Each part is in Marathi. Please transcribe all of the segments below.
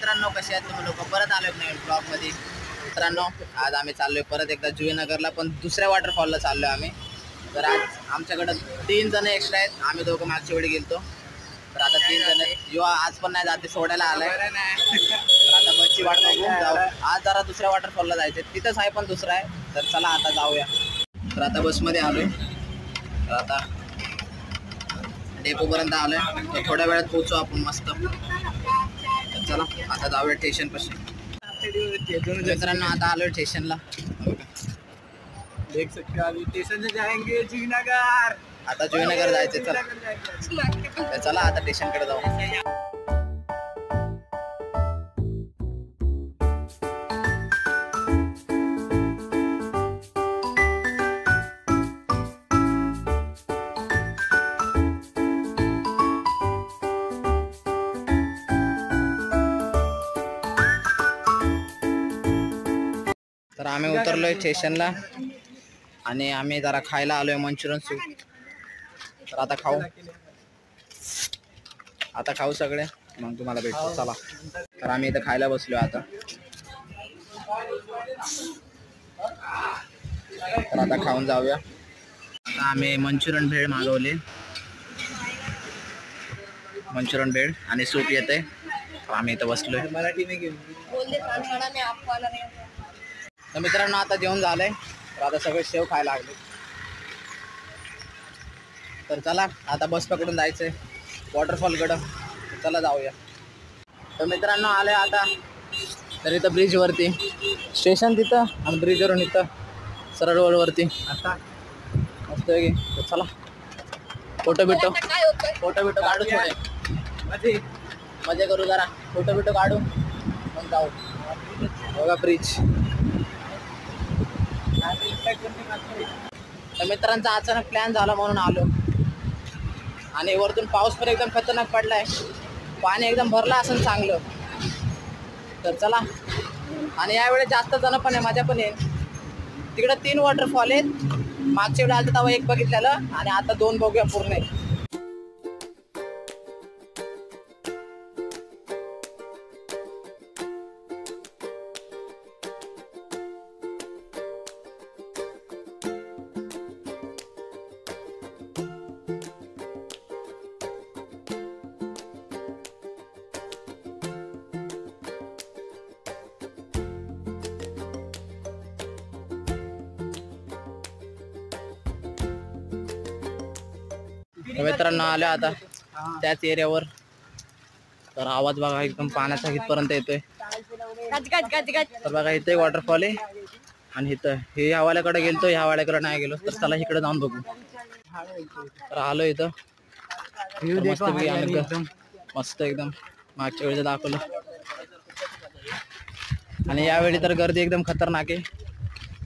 मित्रांनो, कसे आहेत तुम्ही लोक? परत आलोय नवीन ब्लॉग मध्ये. मित्रांनो, आज आम्ही चाललोय परत एकदा जुईनगरला, पण दुसऱ्या वॉटरफॉलला चाललोय आम्ही. तर आज आमच्याकडे 3 जण एक्स्ट्रा आहेत. आम्ही दोघं मागच्या वेळी गेलतो, तर आता 3 जण युवा आज पण नाही जाते, सोडायला आलाय. तर आता बसची वाट बघून जाऊ. आज जरा दुसऱ्या वॉटरफॉलला जायचं, तिथंच आहे पण दुसरा आहे. तर चला आता जाऊया. तर आता बसमध्ये आलोय. तर आता डेपोपर्यंत आलोय. तर थोड्या वेळात पोहोचू आपण मस्त. तर चला आता जाऊया स्टेशन पाशी. मित्रांनो, आता आलोय स्टेशनला. देख सकते हो अभी स्टेशन से जाएंगे जुईनगर. आता जुईनगर जायचं. चला चला आता स्टेशनकडे जाऊ. तर आम्ही उतरलोय स्टेशनला आणि आम्ही जरा खायला आलोय मंचुरियन सूप. तर आता खाऊ सगळे, मग तुम्हाला भेटतो. चला. तर आम्ही इथं खायला बसलोय आता. तर आता खाऊन जाऊया. आता आम्ही मंचुरियन भेळ मागवले. मंचुरियन भेळ आणि सूप येते. तर आम्ही इथं बसलोय. तर मित्रांनो, आता जेवण झालंय. तर आता सगळे शेव खायला लागले. तर चला आता बस पकडून जायचंय वॉटरफॉलकडं. चला जाऊया. तर मित्रांनो, आले आता. तर इथं ब्रिजवरती स्टेशन तिथं आणि ब्रिजवरून इथं सरळ रोडवरती आता मस्त आहे. तर चला फोटो बिटो काढू, थोडे मजा करू, जरा फोटो बिटो काढू, मग जाऊ. बघा ब्रिज. तर मित्रांचा अचानक प्लॅन झाला म्हणून आलो. आणि वरतून पाऊस पण एकदम खतरनाक पडलाय. पाणी एकदम भरला असेल चांगलं. तर चला. आणि यावेळेस जास्त जण पण आहे, मजा पण आहे. तिकडे 3 वॉटरफॉल आहेत. मागच्या वेळी आलं तेव्हा 1 बघितलेलं आणि आता 2 बघूया पूर्ण आहे. मित्रांनो, आलो आता त्याच एरियावर. तर आवाज बघा एकदम पाण्याचा इथपर्यंत येतोय. तर बघा इथे वॉटरफॉल आहे आणि इथं हे ह्या वाल्याकडे गेलतो, ह्या वाल्याकडे नाही गेलो. तर चला इकडे जाऊन बघू. तर आलो इथं. मस्त एकदम मागच्या वेळेचं दाखवलं. आणि यावेळी तर गर्दी एकदम खतरनाक आहे.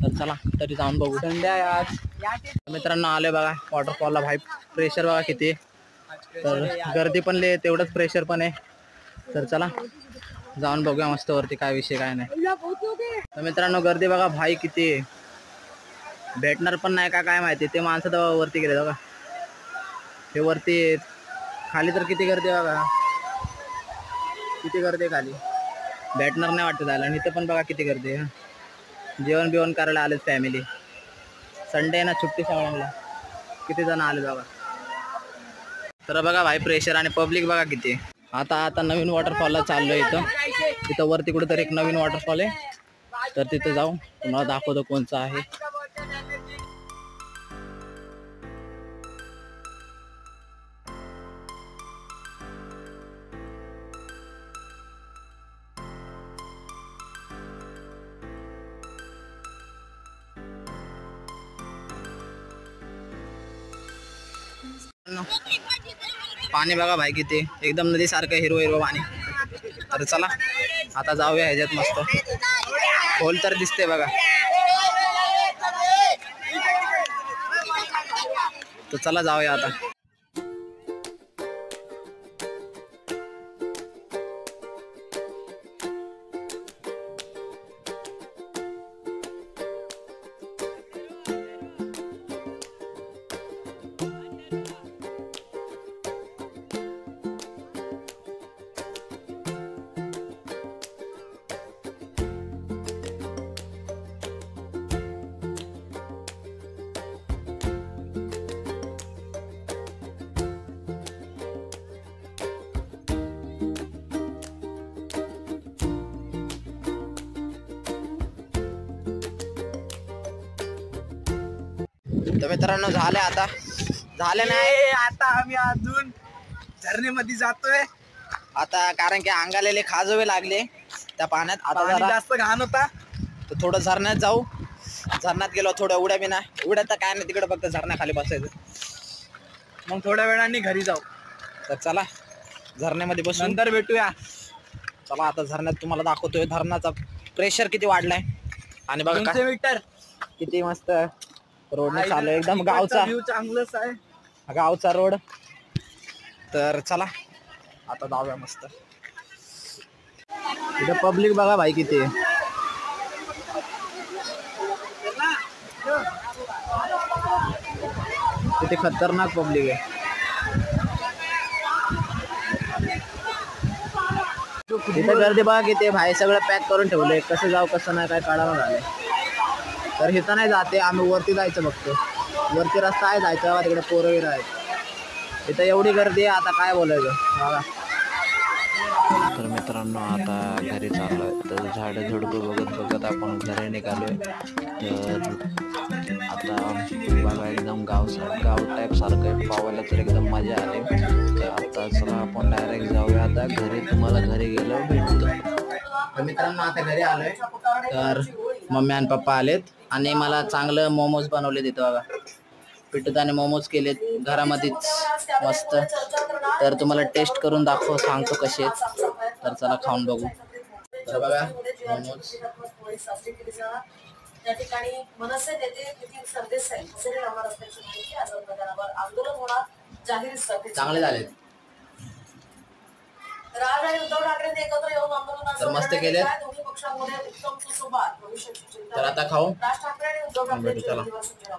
तर चला तरी जाऊन बघू. संडे आहे आज. मित्रांनो, आलोय बघा वॉटरफॉलला. भाई प्रेशर बघा किती. तर गर्दी पण लय, तेवढंच प्रेशर पण आहे. तर चला जाऊन बघूया मस्त वरती काय विषय काय नाही. तर मित्रांनो, गर्दी बघा भाई किती आहे. भेटणार पण नाही का काय माहिती. ते माणसं तर वरती गेले बघा. हे वरती खाली तर किती गर्दी बघा. किती गर्दी खाली. भेटणार नाही वाटतं जायला. आणि इथं पण बघा किती गर्दी आहे. जेवण बिवण करायला आलेत फॅमिली. संडे ना, सुट्टी सगळ्यांना. किती जण आले बघा. तर बघा भाई प्रेशर आणि पब्लिक बघा किती. आता नवीन वॉटरफॉलला चाललोय. इथं वरती कुठेतरी एक नवीन वॉटरफॉल आहे. तर तिथं जाऊ, तुम्हाला दाखवतो कोणचं आहे. पाणी बघा भाई किती. एकदम नदी सारखं हिरवं पाणी. तर चला आता जाऊया ह्याच्यात. मस्त खोल तर दिसते बघा. तर चला जाऊया आता. तर मित्रांनो झाले आता, झाले नाही आता आम्ही अजून झरणेमध्ये जातोय. आता, कारण की अंगालेले खाजवे लागले त्या पाण्यात. आता पाणी जरा जास्त घाण होता. तर थोडं झरण्यात जाऊ. झरण्यात गेलो, थोड्या उड्या बिना उड्या तर काय नाही, तिकडे फक्त झरण्याखाली बसायचं. मग थोड्या वेळाने घरी जाऊ. तर चला झरण्यामध्ये बसून नंतर भेटूया. चला आता झरण्यात तुम्हाला दाखवतोय धरणाचा प्रेशर किती वाढलाय. आणि बघा 200 मीटर किती मस्त रोड चालू आहे, एकदम गावचा व्ह्यू चांगलंच आहे. गावचा रोड. तर चला आता जाऊया मस्त. इथे पब्लिक बघा भाई किती आहे. किती खतरनाक पब्लिक आहे. इथे गर्दी बघा किती भाई, सगळं पॅक करून ठेवलंय. कसं जाऊ कसं नाही काय काढावं झालंय. तर इथं नाही जाते आम्ही, वरती जायचं बघतो. वरती रस्ता आहे जायचा, तिकडे पोरं बिरं आहेत. इथं एवढी गर्दी आहे, आता काय बोलायचं बघा. तर मित्रांनो आता घरी चाललोय. तर झाडं झुडपं बघत बघत आपण घरी निघालोय. तर आता बघा एकदम गाव टाईप सारखं पावायला तर एकदम मजा आली. तर आता चला आपण डायरेक्ट जाऊया आता घरी. तुम्हाला घरी गेलो भेटतो. तर मित्रांनो आता घरी आलोय. तर मम्मी आणि पप्पा आलेत आणि मला चांगलं मोमोज बनवले तिथं बघा. पिठुताने मोमोज केलेत घरामध्येच मस्त. तर तुम्हाला टेस्ट करून सांगतो कसे आहेत. तर चला खाऊन बघू. तर बघा मोमोज. त्या ठिकाणी मनसे नेते नितीन सरदेसाई हजेरी लावणार असल्याची माहिती. आझाद मैदानावर आंदोलन होणार, जाहीर सभेत चांगले झालेत. राज आणि उद्धव ठाकरेंनी एकत्र येऊन तर मस्त केलेत. दोन्ही पक्षांमध्ये उत्तम सुसंवाद भविष्याची चिंता. तर आता खाऊ. राज ठाकरे आणि उद्धव ठाकरे चला.